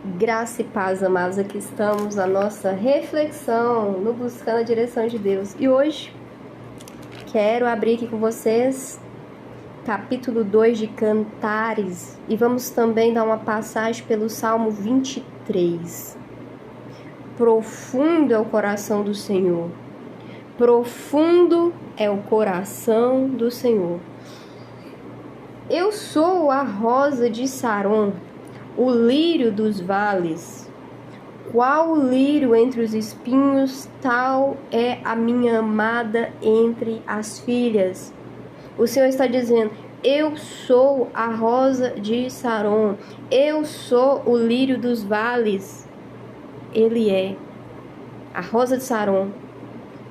Graça e paz, amados, aqui estamos na nossa reflexão, no Buscando a Direção de Deus. E hoje quero abrir aqui com vocês capítulo 2 de Cantares e vamos também dar uma passagem pelo Salmo 23. Profundo é o coração do Senhor, profundo é o coração do Senhor. Eu sou a rosa de Saron, o lírio dos vales. Qual o lírio entre os espinhos, tal é a minha amada entre as filhas. O Senhor está dizendo: eu sou a rosa de Saron, eu sou o lírio dos vales. Ele é a rosa de Saron,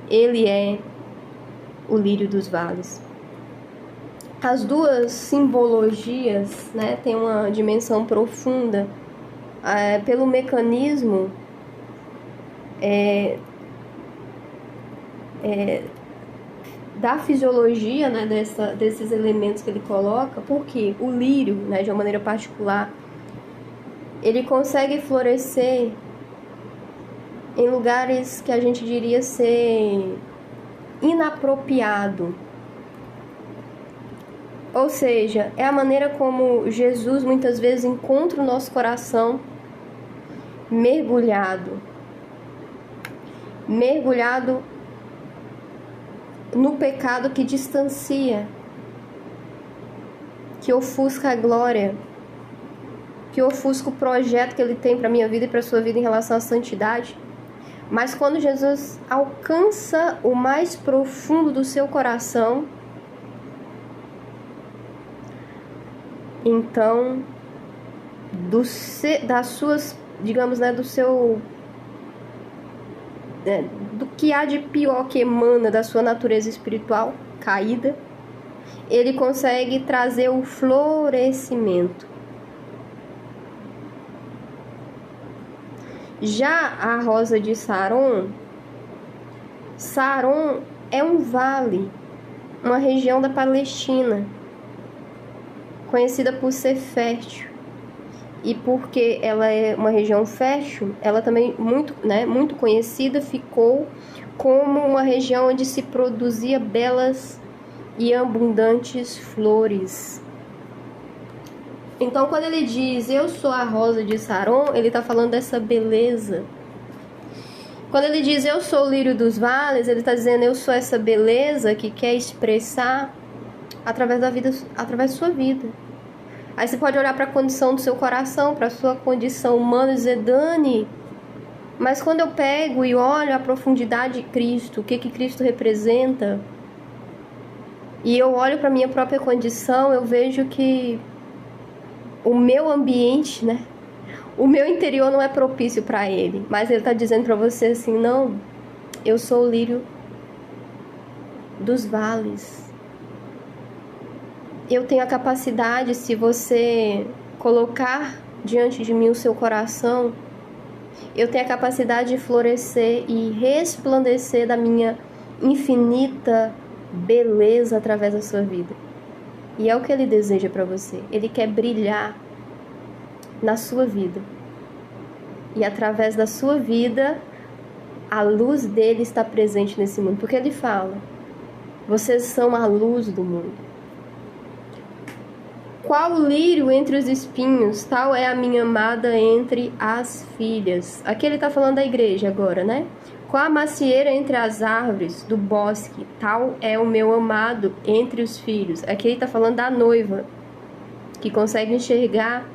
ele é o lírio dos vales. As duas simbologias, né, têm uma dimensão profunda pelo mecanismo da fisiologia, né, desses elementos que ele coloca, porque o lírio, né, de uma maneira particular, ele consegue florescer em lugares que a gente diria ser inapropriado. Ou seja, é a maneira como Jesus muitas vezes encontra o nosso coração mergulhado no pecado que distancia, que ofusca a glória, que ofusca o projeto que Ele tem para a minha vida e para a sua vida em relação à santidade. Mas quando Jesus alcança o mais profundo do seu coração, então, das suas, digamos, né, do que há de pior que emana da sua natureza espiritual caída, ele consegue trazer o florescimento. Já a rosa de Saron é um vale, uma região da Palestina, conhecida por ser fértil, e porque ela é uma região fértil, ela também muito conhecida ficou como uma região onde se produzia belas e abundantes flores. Então, quando ele diz eu sou a rosa de Saron, ele está falando dessa beleza. Quando ele diz eu sou o lírio dos vales, ele está dizendo eu sou essa beleza que quer expressar através da sua vida. Aí você pode olhar para a condição do seu coração, para a sua condição humana e dizer: Dani, mas quando eu pego e olho a profundidade de Cristo, o que Cristo representa, e eu olho para a minha própria condição, eu vejo que o meu ambiente, né, o meu interior não é propício para Ele. Mas Ele está dizendo para você assim: não, eu sou o lírio dos vales. Eu tenho a capacidade, se você colocar diante de mim o seu coração, eu tenho a capacidade de florescer e resplandecer da minha infinita beleza através da sua vida. E é o que Ele deseja para você. Ele quer brilhar na sua vida. E através da sua vida, a luz dele está presente nesse mundo. Porque Ele fala: vocês são a luz do mundo. Qual o lírio entre os espinhos, tal é a minha amada entre as filhas. Aqui ele está falando da igreja agora, né? Qual a macieira entre as árvores do bosque, tal é o meu amado entre os filhos. Aqui ele está falando da noiva, que consegue enxergar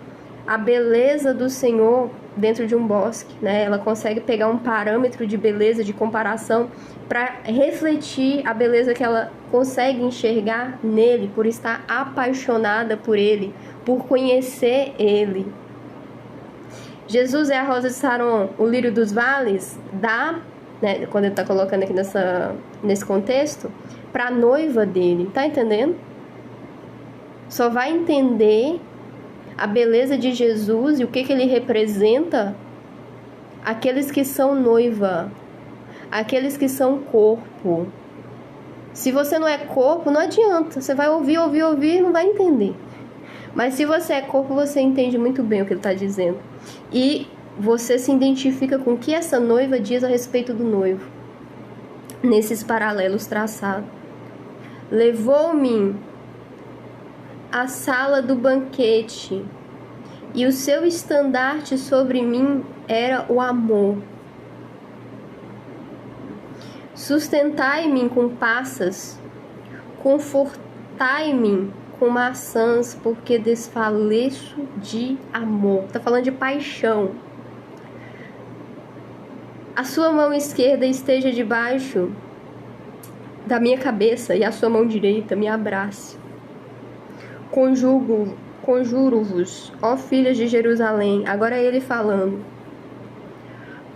a beleza do Senhor dentro de um bosque, né? Ela consegue pegar um parâmetro de beleza, de comparação, para refletir a beleza que ela consegue enxergar nele, por estar apaixonada por ele, por conhecer ele. Jesus é a rosa de Saron, o lírio dos vales, né, quando ele está colocando aqui nesse contexto, para a noiva dele, tá entendendo? Só vai entender a beleza de Jesus e o que ele representa aqueles que são noiva, aqueles que são corpo. Se você não é corpo, não adianta, você vai ouvir, não vai entender. Mas se você é corpo, você entende muito bem o que ele está dizendo. E você se identifica com o que essa noiva diz a respeito do noivo. Nesses paralelos traçados. Levou-me à sala do banquete, e o seu estandarte sobre mim era o amor. Sustentai-me com passas, confortai-me com maçãs, porque desfaleço de amor. Tá falando de paixão. A sua mão esquerda esteja debaixo da minha cabeça e a sua mão direita me abrace. Conjuro-vos, ó filhas de Jerusalém, agora é ele falando,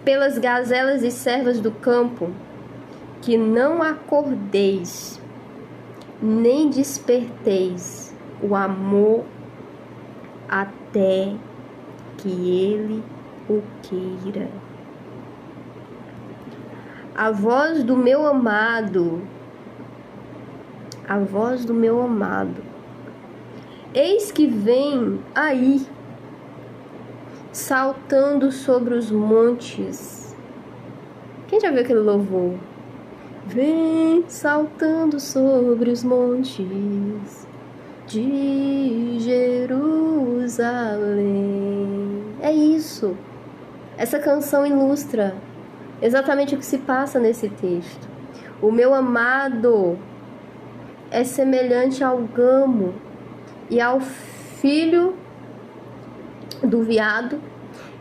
pelas gazelas e servas do campo, que não acordeis, nem desperteis o amor até que ele o queira. A voz do meu amado, eis que vem aí, saltando sobre os montes. Quem já viu aquele louvor? Vem saltando sobre os montes de Jerusalém. É isso. Essa canção ilustra exatamente o que se passa nesse texto. O meu amado é semelhante ao gamo e ao filho do veado,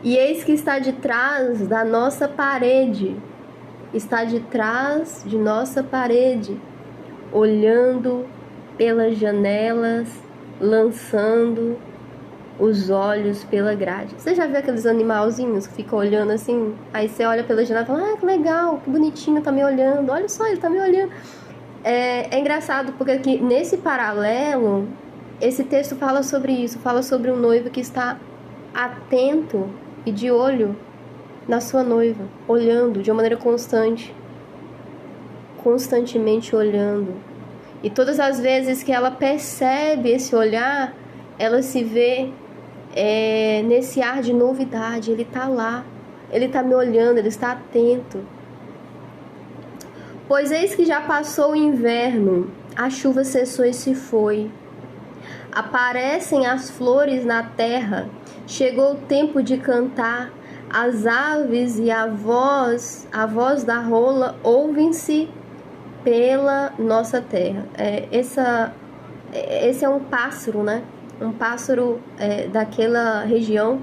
e eis que está de trás da nossa parede. Está de trás de nossa parede, olhando pelas janelas, lançando os olhos pela grade. Você já viu aqueles animalzinhos que ficam olhando assim? Aí você olha pela janela e fala, que legal, que bonitinho, tá me olhando. Olha só, ele tá me olhando. É engraçado porque aqui, nesse paralelo, esse texto fala sobre isso. Fala sobre um noivo que está atento e de olho na sua noiva, olhando de uma maneira constantemente olhando. E todas as vezes que ela percebe esse olhar, ela se vê nesse ar de novidade. Ele está lá, ele está me olhando, ele está atento. Pois eis que já passou o inverno, a chuva cessou e se foi. Aparecem as flores na terra, chegou o tempo de cantar. As aves e a voz da rola ouvem-se pela nossa terra. Esse é um pássaro, né? Um pássaro daquela região.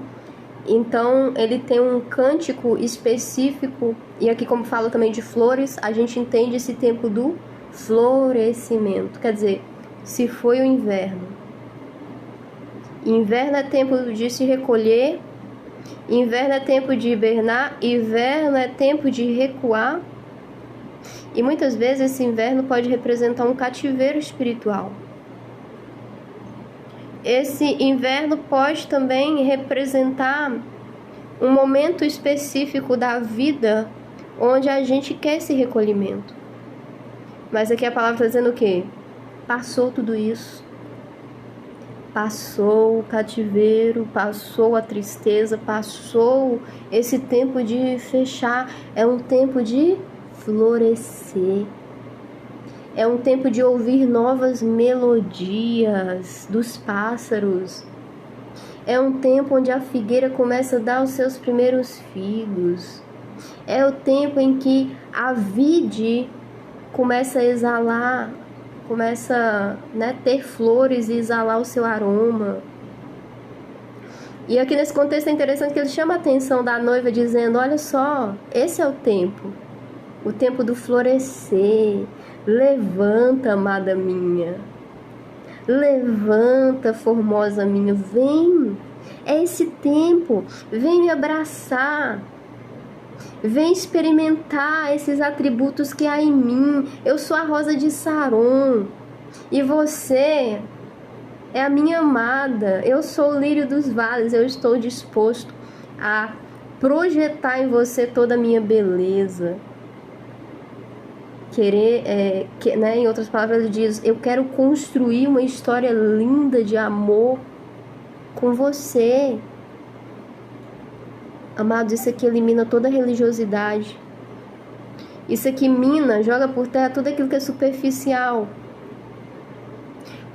Então, ele tem um cântico específico. E aqui, como fala também de flores, a gente entende esse tempo do florescimento. Quer dizer, se foi o inverno. Inverno é tempo de se recolher. Inverno é tempo de hibernar, inverno é tempo de recuar. E muitas vezes esse inverno pode representar um cativeiro espiritual. Esse inverno pode também representar um momento específico da vida onde a gente quer esse recolhimento. Mas aqui a palavra está dizendo o quê? Passou tudo isso. Passou o cativeiro, passou a tristeza, passou esse tempo de fechar. É um tempo de florescer. É um tempo de ouvir novas melodias dos pássaros. É um tempo onde a figueira começa a dar os seus primeiros figos. É o tempo em que a vide começa a exalar, começa a ter flores e exalar o seu aroma. E aqui nesse contexto é interessante que ele chama a atenção da noiva dizendo, olha só, esse é o tempo do florescer. Levanta, amada minha, levanta, formosa minha, vem, é esse tempo, vem me abraçar, vem experimentar esses atributos que há em mim. Eu sou a rosa de Saron e você é a minha amada. Eu sou o lírio dos vales. Eu estou disposto a projetar em você toda a minha beleza. Em outras palavras ele diz, eu quero construir uma história linda de amor com você. Amados, isso aqui elimina toda a religiosidade. Isso aqui mina, joga por terra tudo aquilo que é superficial.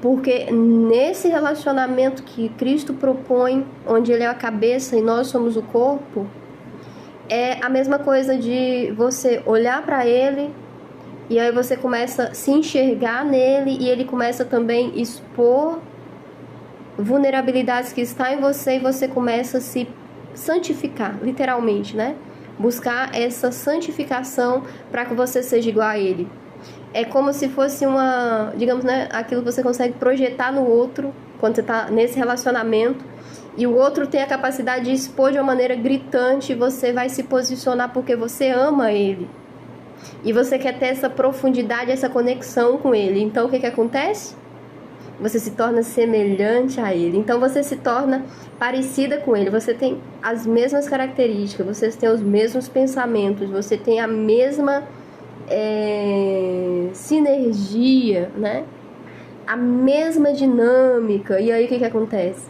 Porque nesse relacionamento que Cristo propõe, onde Ele é a cabeça e nós somos o corpo, é a mesma coisa de você olhar para Ele e aí você começa a se enxergar nele e Ele começa também a expor vulnerabilidades que estão em você e você começa a se santificar, literalmente, né? Buscar essa santificação para que você seja igual a Ele. É como se fosse uma, digamos, né, aquilo que você consegue projetar no outro quando você está nesse relacionamento e o outro tem a capacidade de expor de uma maneira gritante e você vai se posicionar porque você ama ele e você quer ter essa profundidade, essa conexão com ele. Então o que acontece? Você se torna semelhante a ele, então você se torna parecida com ele, você tem as mesmas características, você tem os mesmos pensamentos, você tem a mesma sinergia, né? A mesma dinâmica. E aí o que acontece?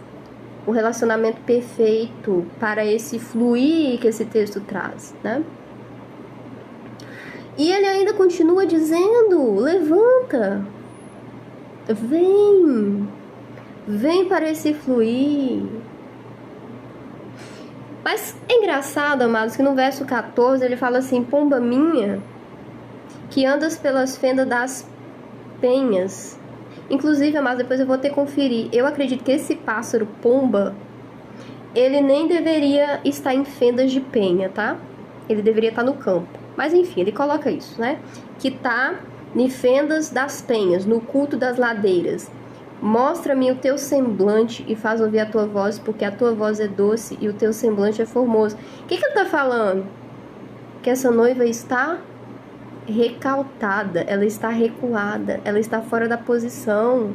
O relacionamento perfeito para esse fluir que esse texto traz, né? E ele ainda continua dizendo: levanta, vem para esse fluir. Mas é engraçado, amados, que no verso 14 ele fala assim: pomba minha, que andas pelas fendas das penhas. Inclusive, amados, depois eu vou ter que conferir. Eu acredito que esse pássaro pomba, ele nem deveria estar em fendas de penha, tá? Ele deveria estar no campo. Mas enfim, ele coloca isso, né? Que tá em fendas das penhas, no culto das ladeiras. Mostra-me o teu semblante e faz ouvir a tua voz, porque a tua voz é doce e o teu semblante é formoso. O que ele tá falando? Que essa noiva está recaltada, ela está recuada, ela está fora da posição,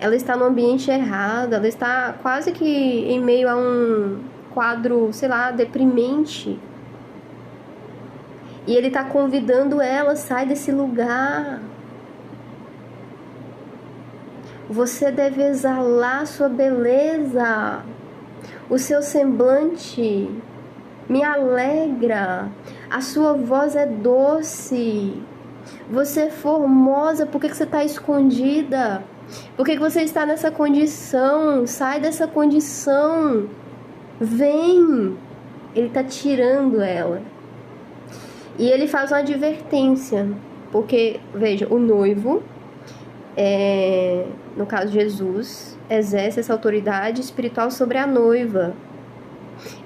ela está no ambiente errado, ela está quase que em meio a um quadro, sei lá, deprimente. E ele está convidando ela: sai desse lugar. Você deve exalar sua beleza, o seu semblante me alegra, a sua voz é doce, você é formosa. Por que você está escondida? Por que você está nessa condição? Sai dessa condição, vem. Ele está tirando ela. E ele faz uma advertência, porque, veja, o noivo, no caso Jesus, exerce essa autoridade espiritual sobre a noiva.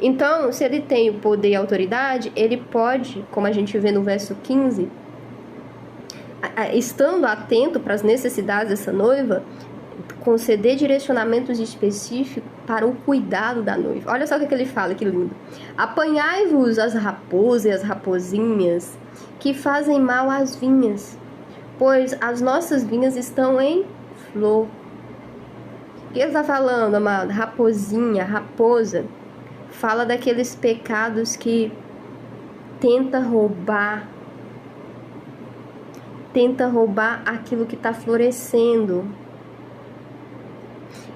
Então, se ele tem o poder e a autoridade, ele pode, como a gente vê no verso 15, estando atento para as necessidades dessa noiva, conceder direcionamentos específicos para o cuidado da noiva. Olha só o que ele fala, que lindo. Apanhai-vos as raposas e as rapozinhas que fazem mal às vinhas, pois as nossas vinhas estão em flor. O que ele está falando, amado? Raposinha, raposa, fala daqueles pecados que tenta roubar aquilo que está florescendo.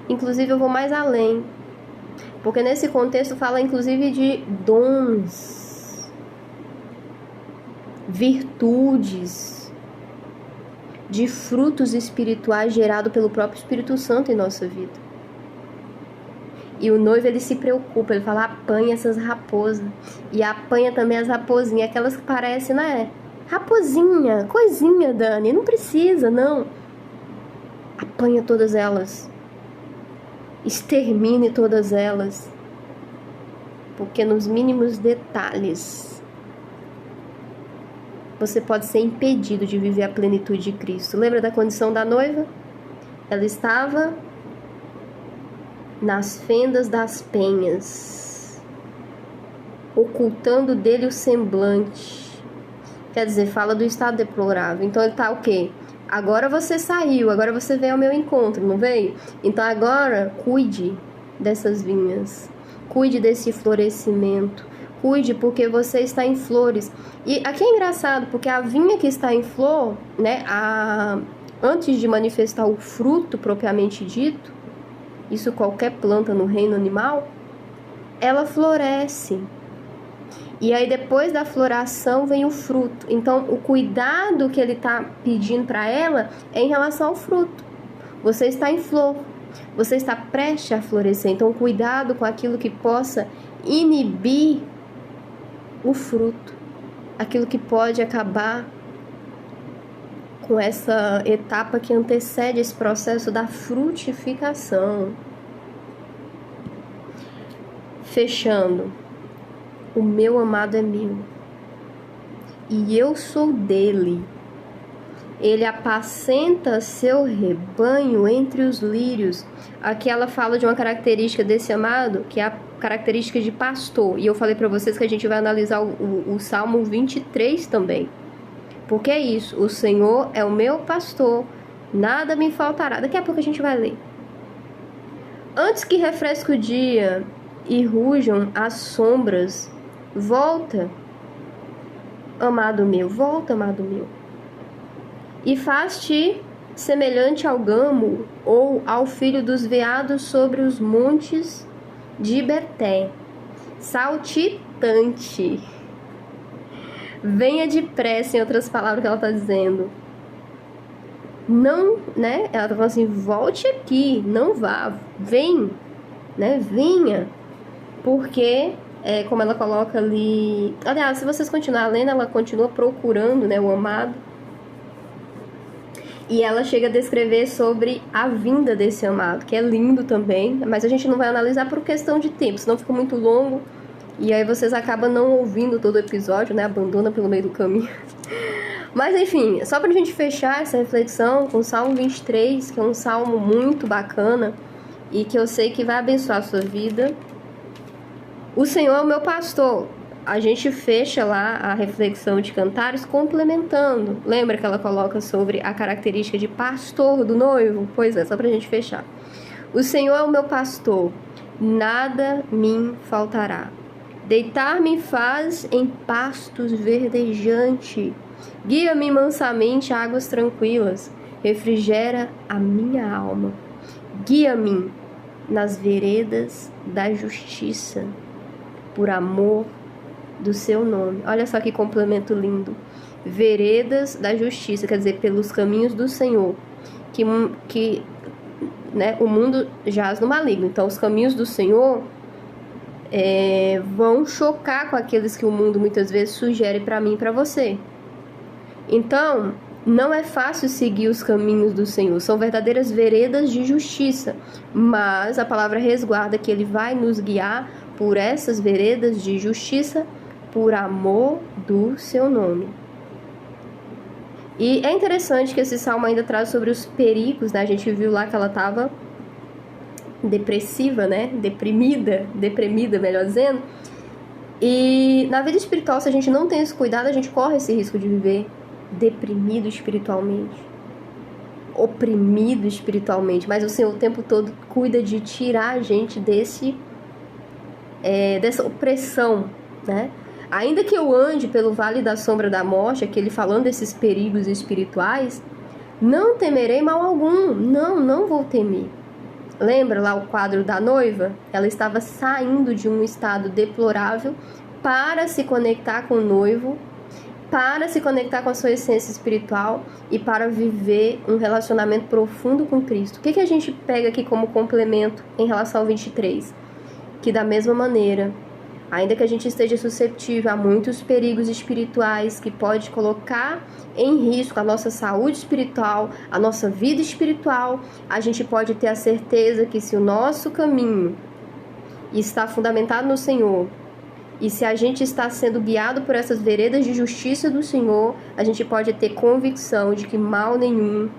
Inclusive eu vou mais além, porque nesse contexto fala inclusive de dons, virtudes, de frutos espirituais gerados pelo próprio Espírito Santo em nossa vida. E o noivo, ele se preocupa, ele fala: apanha essas raposas, e apanha também as raposinhas, aquelas que parecem, né? Raposinha, coisinha, Dani, não precisa, não. Apanha todas elas, extermine todas elas, porque nos mínimos detalhes você pode ser impedido de viver a plenitude de Cristo. Lembra da condição da noiva? Ela estava nas fendas das penhas, ocultando dele o semblante. Quer dizer, fala do estado deplorável. Então ele está o quê? Agora você saiu, agora você veio ao meu encontro, não veio? Então agora cuide dessas vinhas, cuide desse florescimento, cuide porque você está em flores. E aqui é engraçado, porque a vinha que está em flor, né, antes de manifestar o fruto propriamente dito, isso qualquer planta no reino animal, ela floresce. E aí depois da floração vem o fruto. Então o cuidado que ele está pedindo para ela é em relação ao fruto. Você está em flor, você está prestes a florescer. Então cuidado com aquilo que possa inibir o fruto, aquilo que pode acabar com essa etapa que antecede esse processo da frutificação. Fechando, o meu amado é meu, e eu sou dele. Ele apacenta seu rebanho entre os lírios. Aqui ela fala de uma característica desse amado, que é a característica de pastor. E eu falei para vocês que a gente vai analisar o Salmo 23 também. Porque é isso, o Senhor é o meu pastor, nada me faltará. Daqui a pouco a gente vai ler. Antes que refresque o dia e rujam as sombras, volta, amado meu, volta, amado meu, e faz-te semelhante ao gamo ou ao filho dos veados sobre os montes de Beté, saltitante. Venha depressa, em outras palavras que ela está dizendo. Não, né? Ela está falando assim, volte aqui, não vá, vem, né? Venha. Porque, como ela coloca ali... Aliás, se vocês continuarem lendo, ela continua procurando, né, o amado. E ela chega a descrever sobre a vinda desse amado, que é lindo também. Mas a gente não vai analisar por questão de tempo, senão fica muito longo. E aí vocês acabam não ouvindo todo o episódio, né? Abandona pelo meio do caminho. Mas enfim, só pra gente fechar essa reflexão com o Salmo 23, que é um salmo muito bacana e que eu sei que vai abençoar a sua vida. O Senhor é o meu pastor. A gente fecha lá a reflexão de Cantares complementando. Lembra que ela coloca sobre a característica de pastor do noivo? Pois é, só pra gente fechar. O Senhor é o meu pastor, nada me faltará. Deitar-me faz em pastos verdejantes. Guia-me mansamente a águas tranquilas. Refrigera a minha alma. Guia-me nas veredas da justiça, por amor do seu nome. Olha só que complemento lindo. Veredas da justiça, quer dizer, pelos caminhos do Senhor. Que né, o mundo jaz no maligno. Então, os caminhos do Senhor vão chocar com aqueles que o mundo muitas vezes sugere para mim e para você. Então, não é fácil seguir os caminhos do Senhor, são verdadeiras veredas de justiça, mas a palavra resguarda que Ele vai nos guiar por essas veredas de justiça, por amor do seu nome. E é interessante que esse salmo ainda traz sobre os perigos, né? A gente viu lá que ela estava depressiva, né? Deprimida, melhor dizendo. E na vida espiritual, se a gente não tem esse cuidado, a gente corre esse risco de viver deprimido espiritualmente, oprimido espiritualmente. Mas o Senhor o tempo todo cuida de tirar a gente dessa opressão, né? Ainda que eu ande pelo vale da sombra da morte, aquele falando desses perigos espirituais, não temerei mal algum, não vou temer. Lembra lá o quadro da noiva? Ela estava saindo de um estado deplorável para se conectar com o noivo, para se conectar com a sua essência espiritual e para viver um relacionamento profundo com Cristo. O que a gente pega aqui como complemento em relação ao 23? Que da mesma maneira, ainda que a gente esteja suscetível a muitos perigos espirituais que pode colocar em risco a nossa saúde espiritual, a nossa vida espiritual, a gente pode ter a certeza que se o nosso caminho está fundamentado no Senhor, e se a gente está sendo guiado por essas veredas de justiça do Senhor, a gente pode ter convicção de que mal nenhum,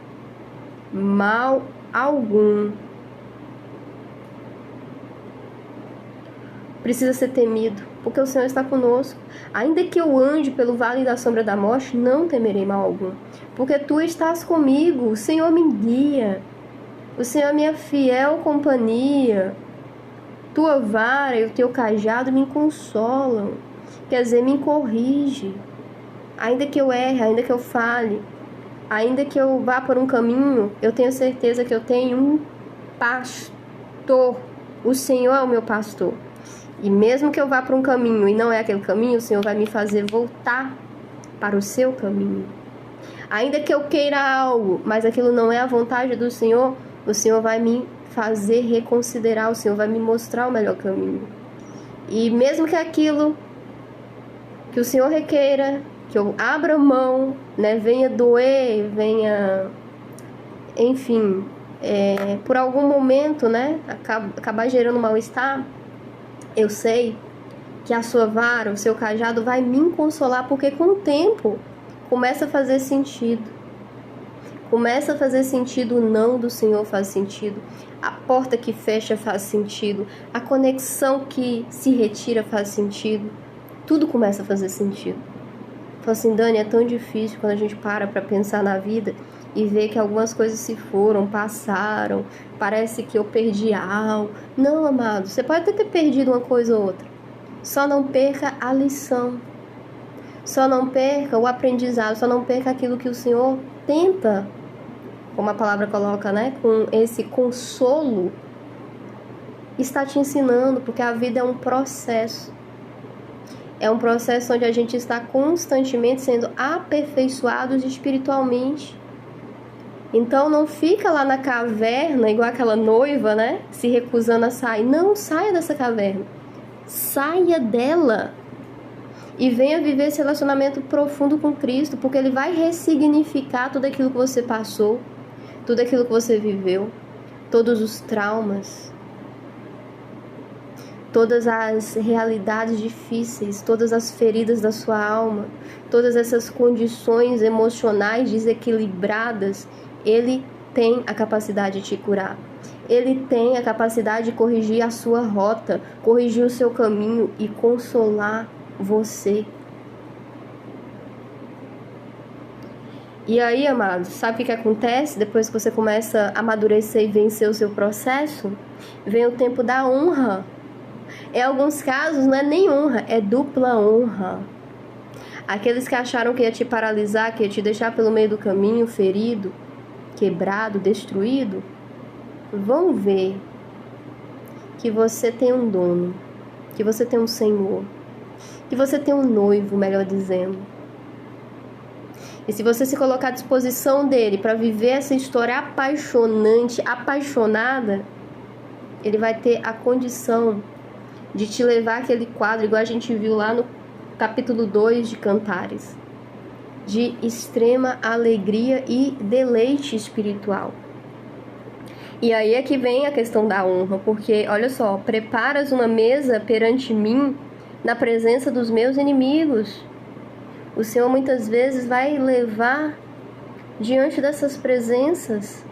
mal algum, precisa ser temido, porque o Senhor está conosco. Ainda que eu ande pelo vale da sombra da morte, não temerei mal algum, porque Tu estás comigo, o Senhor me guia, o Senhor é minha fiel companhia. Tua vara e o teu cajado me consolam, quer dizer, me corrige. Ainda que eu erre, ainda que eu fale, ainda que eu vá por um caminho, eu tenho certeza que eu tenho um pasto pastor, o Senhor é o meu pastor. E mesmo que eu vá para um caminho e não é aquele caminho, o Senhor vai me fazer voltar para o seu caminho. Ainda que eu queira algo, mas aquilo não é a vontade do Senhor, o Senhor vai me fazer reconsiderar, o Senhor vai me mostrar o melhor caminho. E mesmo que aquilo que o Senhor requeira, que eu abra mão, né, venha doer, venha, enfim, por algum momento, né, acabar gerando mal-estar, eu sei que a sua vara, o seu cajado vai me consolar, porque com o tempo começa a fazer sentido. Começa a fazer sentido, o não do Senhor faz sentido. A porta que fecha faz sentido. A conexão que se retira faz sentido. Tudo começa a fazer sentido. Fala assim, Dani, é tão difícil quando a gente para pensar na vida e ver que algumas coisas se foram, passaram, parece que eu perdi algo. Não, amado, você pode até ter perdido uma coisa ou outra. Só não perca a lição. Só não perca o aprendizado, só não perca aquilo que o Senhor tenta, como a palavra coloca, né? Com esse consolo, está te ensinando, porque a vida é um processo. É um processo onde a gente está constantemente sendo aperfeiçoados espiritualmente. Então não fica lá na caverna, igual aquela noiva, né? Se recusando a sair. Não, saia dessa caverna. Saia dela. E venha viver esse relacionamento profundo com Cristo, porque Ele vai ressignificar tudo aquilo que você passou, tudo aquilo que você viveu, todos os traumas, todas as realidades difíceis, todas as feridas da sua alma, todas essas condições emocionais desequilibradas. Ele tem a capacidade de te curar. Ele tem a capacidade de corrigir a sua rota, corrigir o seu caminho e consolar você. E aí, amados, sabe o que acontece depois que você começa a amadurecer e vencer o seu processo? Vem o tempo da honra. Em alguns casos não é nem honra, é dupla honra. Aqueles que acharam que ia te paralisar, que ia te deixar pelo meio do caminho, ferido, quebrado, destruído, vão ver que você tem um dono, que você tem um Senhor, que você tem um noivo, melhor dizendo. E se você se colocar à disposição dele para viver essa história apaixonante, apaixonada, ele vai ter a condição de te levar aquele quadro, igual a gente viu lá no capítulo 2 de Cantares, de extrema alegria e deleite espiritual. E aí é que vem a questão da honra, porque, olha só, preparas uma mesa perante mim na presença dos meus inimigos. O Senhor muitas vezes vai levar diante dessas presenças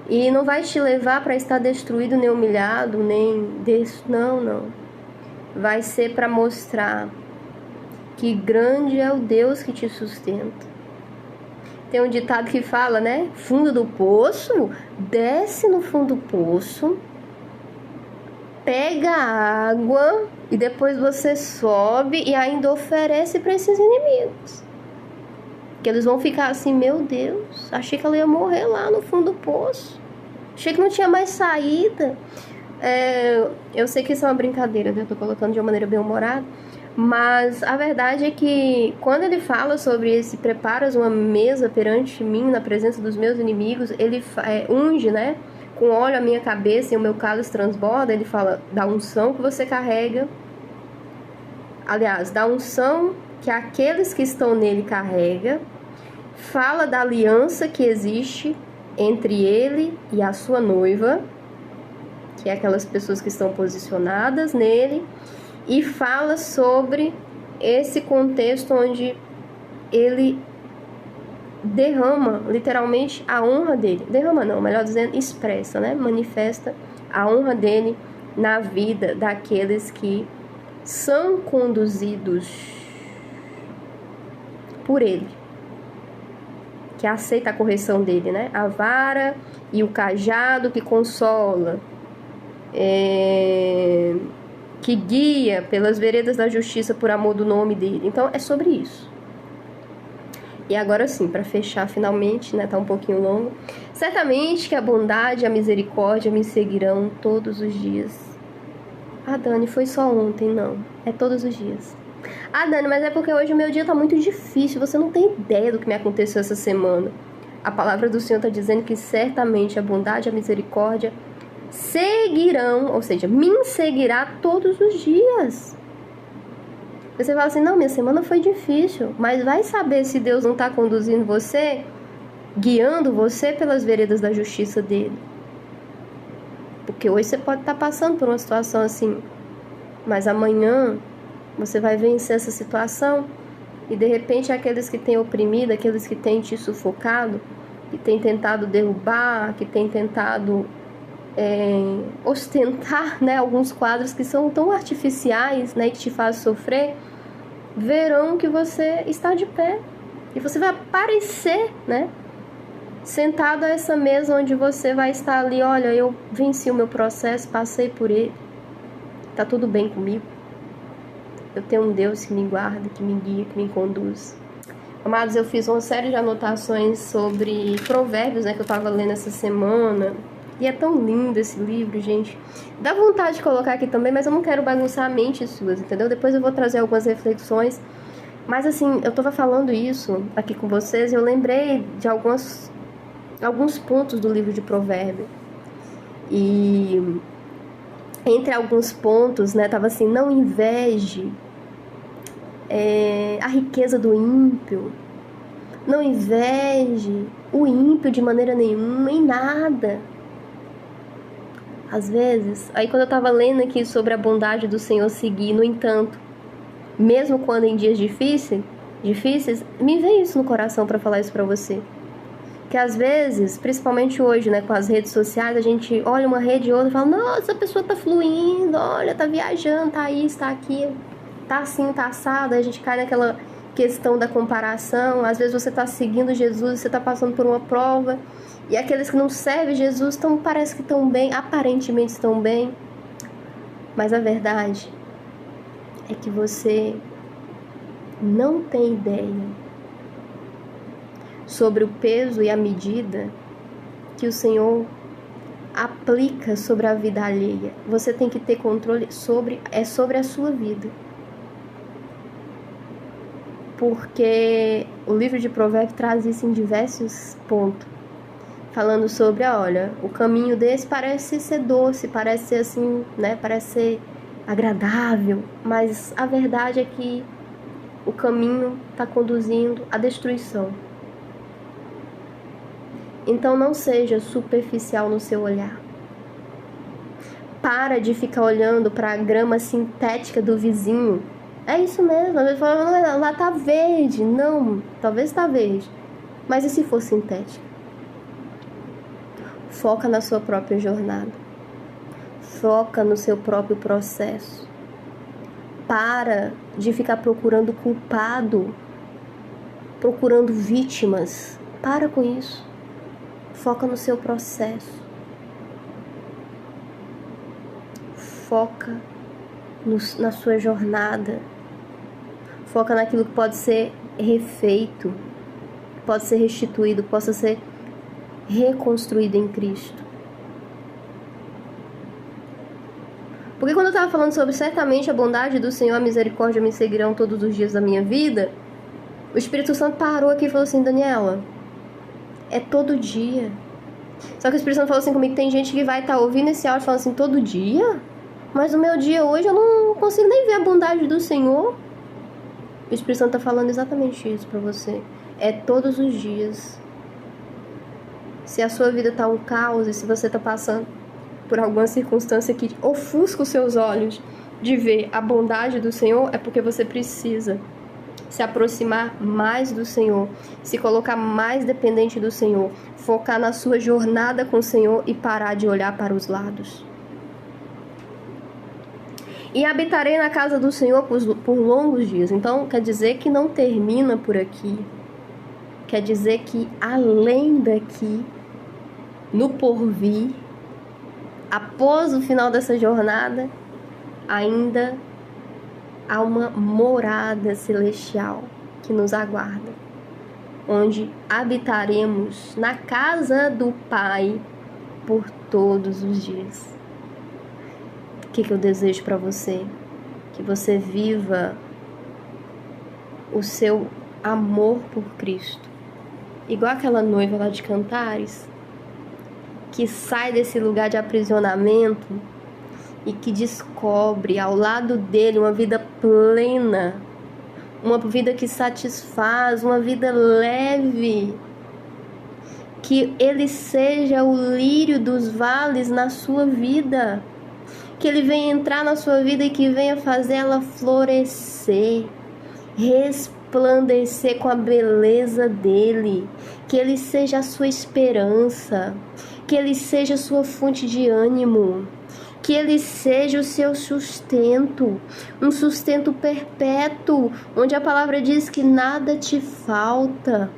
e não vai te levar para estar destruído, nem humilhado, não. Vai ser para mostrar que grande é o Deus que te sustenta. Tem um ditado que fala, né? Fundo do poço, desce no fundo do poço, pega a água e depois você sobe e ainda oferece para esses inimigos. Que eles vão ficar assim, meu Deus, achei que ela ia morrer lá no fundo do poço. Achei que não tinha mais saída. Eu sei que isso é uma brincadeira, né? Eu tô colocando de uma maneira bem humorada. Mas a verdade é que quando ele fala sobre esse preparas uma mesa perante mim na presença dos meus inimigos, ele unge, né? Com óleo a minha cabeça e o meu cálice transborda. Ele fala da unção que você carrega. Aliás, da unção que aqueles que estão nele carrega. Fala da aliança que existe entre ele e a sua noiva, que é aquelas pessoas que estão posicionadas nele. E fala sobre esse contexto onde ele derrama literalmente a honra dele. Derrama não, melhor dizendo, expressa, né? Manifesta a honra dele na vida daqueles que são conduzidos por ele, que aceita a correção dele, né? A vara e o cajado que consola, que guia pelas veredas da justiça por amor do nome dele. Então é sobre isso. E agora sim, para fechar finalmente, né, tá um pouquinho longo. Certamente que a bondade e a misericórdia me seguirão todos os dias. Ah, Dani, foi só ontem, não. É todos os dias. Ah, Dani, mas é porque hoje o meu dia tá muito difícil. Você não tem ideia do que me aconteceu essa semana. A palavra do Senhor tá dizendo que certamente a bondade e a misericórdia seguirão, ou seja, me seguirá todos os dias. Você fala assim, não, minha semana foi difícil, mas vai saber se Deus não está conduzindo você, guiando você pelas veredas da justiça dele. Porque hoje você pode estar passando por uma situação assim, mas amanhã você vai vencer essa situação e de repente aqueles que têm oprimido, aqueles que têm te sufocado, que têm tentado derrubar, que têm tentado ostentar, né, alguns quadros que são tão artificiais, né, que te fazem sofrer, verão que você está de pé e você vai aparecer, né, sentado a essa mesa onde você vai estar ali, olha, eu venci o meu processo, passei por ele, tá tudo bem comigo, eu tenho um Deus que me guarda, que me guia, que me conduz. Amados, eu fiz uma série de anotações sobre provérbios, né, que eu tava lendo essa semana. E é tão lindo esse livro, gente. Dá vontade de colocar aqui também, mas eu não quero bagunçar a mente suas, entendeu? Depois eu vou trazer algumas reflexões. Mas assim, eu tava falando isso aqui com vocês e eu lembrei de alguns pontos do livro de Provérbios. E entre alguns pontos, né, tava assim, não inveje a riqueza do ímpio. Não inveje o ímpio de maneira nenhuma, em nada. Às vezes, aí quando eu tava lendo aqui sobre a bondade do Senhor seguir, no entanto, mesmo quando em dias difíceis, me veio isso no coração para falar isso para você. Que às vezes, principalmente hoje, né, com as redes sociais, a gente olha uma rede e outra e fala, nossa, a pessoa tá fluindo, olha, tá viajando, tá isso, tá aquilo, tá assim, tá assado, aí a gente cai naquela questão da comparação. Às vezes você tá seguindo Jesus, você tá passando por uma prova, e aqueles que não servem Jesus parece que estão bem, aparentemente estão bem, mas a verdade é que você não tem ideia sobre o peso e a medida que o Senhor aplica sobre a vida alheia. Você tem que ter controle sobre a sua vida. Porque o livro de Provérbios traz isso em diversos pontos. Falando sobre, olha, o caminho desse parece ser doce, parece ser assim, né? Parece ser agradável, mas a verdade é que o caminho está conduzindo à destruição. Então não seja superficial no seu olhar. Para de ficar olhando para a grama sintética do vizinho. É isso mesmo, às vezes fala, lá tá verde. Não, talvez tá verde, mas e se for sintética? Foca na sua própria jornada. Foca no seu próprio processo. Para de ficar procurando culpado, procurando vítimas. Para com isso. Foca no seu processo. Foca na sua jornada. Foca naquilo que pode ser refeito, pode ser restituído, possa ser reconstruído em Cristo. Porque quando eu estava falando sobre certamente a bondade do Senhor, a misericórdia me seguirão todos os dias da minha vida, o Espírito Santo parou aqui e falou assim, Daniela, é todo dia. Só que o Espírito Santo falou assim comigo, tem gente que vai estar ouvindo esse áudio e falando assim, todo dia? Mas no meu dia hoje eu não consigo nem ver a bondade do Senhor. O Espírito Santo está falando exatamente isso para você. É todos os dias. Se a sua vida está um caos e se você está passando por alguma circunstância que ofusca os seus olhos de ver a bondade do Senhor, é porque você precisa se aproximar mais do Senhor, se colocar mais dependente do Senhor, focar na sua jornada com o Senhor e parar de olhar para os lados. E habitarei na casa do Senhor por longos dias. Então, quer dizer que não termina por aqui. Quer dizer que além daqui, no porvir, após o final dessa jornada, ainda há uma morada celestial que nos aguarda. onde habitaremos na casa do Pai por todos os dias. O que eu desejo para você? Que você viva o seu amor por Cristo, igual aquela noiva lá de Cantares, que sai desse lugar de aprisionamento e que descobre ao lado dele uma vida plena, uma vida que satisfaz, uma vida leve. Que ele seja o lírio dos vales na sua vida, que ele venha entrar na sua vida e que venha fazer ela florescer, resplandecer com a beleza dele, que ele seja a sua esperança, que ele seja a sua fonte de ânimo, que ele seja o seu sustento, um sustento perpétuo, onde a palavra diz que nada te falta,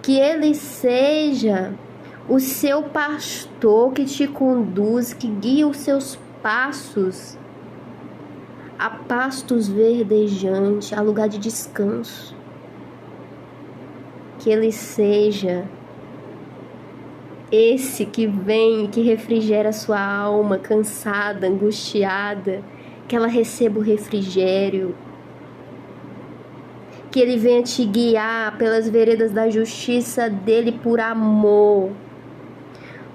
que ele seja o seu pastor que te conduz, que guia os seus passos a pastos verdejantes, a lugar de descanso. Que ele seja esse que vem, que refrigera a sua alma cansada, angustiada, que ela receba o refrigério. Que ele venha te guiar pelas veredas da justiça dele por amor.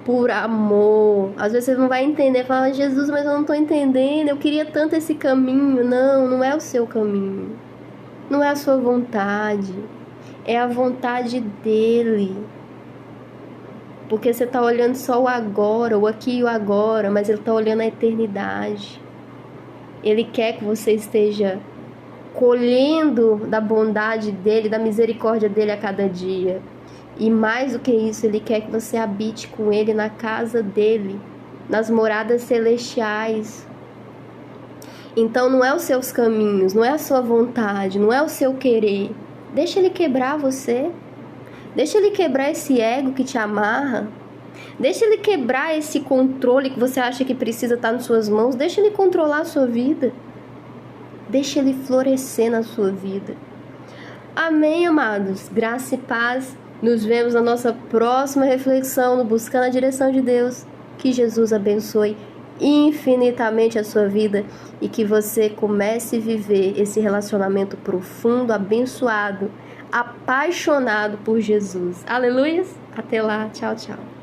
Por amor. Às vezes você não vai entender, fala, Jesus, mas eu não estou entendendo, eu queria tanto esse caminho. Não, não é o seu caminho, não é a sua vontade, é a vontade dele. Porque você está olhando só o agora, o aqui e o agora, mas ele está olhando a eternidade. Ele quer que você esteja colhendo da bondade dele, da misericórdia dele a cada dia. E mais do que isso, ele quer que você habite com ele na casa dele, nas moradas celestiais. Então não é os seus caminhos, não é a sua vontade, não é o seu querer. Deixa ele quebrar você. Deixa ele quebrar esse ego que te amarra. Deixa ele quebrar esse controle que você acha que precisa estar nas suas mãos. Deixa ele controlar a sua vida. Deixa ele florescer na sua vida. Amém, amados? Graça e paz. Nos vemos na nossa próxima reflexão no Buscando a Direção de Deus. Que Jesus abençoe infinitamente a sua vida e que você comece a viver esse relacionamento profundo, abençoado, apaixonado por Jesus. Aleluia! Até lá. Tchau, tchau.